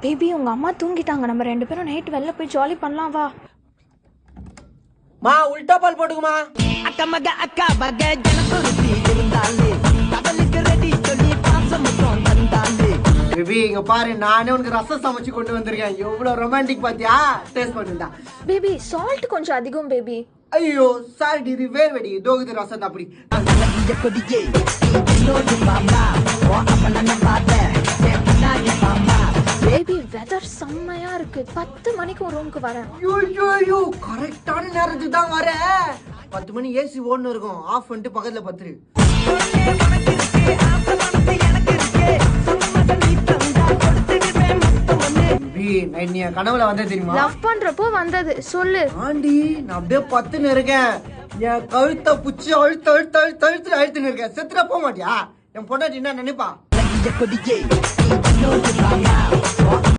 Baby உங்க அம்மா தூங்கிட்டாங்க, நம்ம 2 பேரும் நைட் வெளில போய் ஜாலி பண்ணலாம் வா. மா உல்டா பால் போடுங்கம்மா. அக்கா மக அக்கா மக ஜனகுருதி இருந்தாலே கடலுக்கு ரெடி சொல்லி பாசம் மட்டும் தந்தாலே. பேபி இங்க பாரு, நானே உனக்கு ரசம் சமைச்சு கொண்டு வந்திருக்கேன். எவ்வளவு ரொமான்டிக் பாத்தியா? டேஸ்ட் பண்ணிருந்தா. பேபி சால்ட் கொஞ்சம் அதிகம் பேபி. ஐயோ சால்ட் இது வேவடி தோகுது ரசம் அப்படி. கொடியே இன்னொரு பாம்பா ஓ அப்பன பாத்த சேப்பனாகி பாம்பா. பேபி வெதர் செம்மையா இருக்கு, 10 மணிக்கு ஒரு ரூமுக்கு வரேன். ஐயோ கரெக்டான நேரத்துக்கு தான் வரேன். 10 மணி ஏசி ஓடுன்னு இருக்கும், ஆஃப் பண்ணிட்டு பக்கத்துல பத்துரு. நீ கனவுல வந்த தெரியுமா? லவ் பண்றப்போ வந்தது சொல்லு. ஆண்டி நான் அப்படியே பத்துன்னு இருக்கேன், என் கழுத்தை புச்சு அழுத்து அழுத்து அழுத்து அழுத்து அழுத்துன்னு இருக்கேன். செத்துற போக மாட்டியா? என் பொண்டாட்டி என்ன நினைப்பா? கொடியே இன்னொரு பாம்பா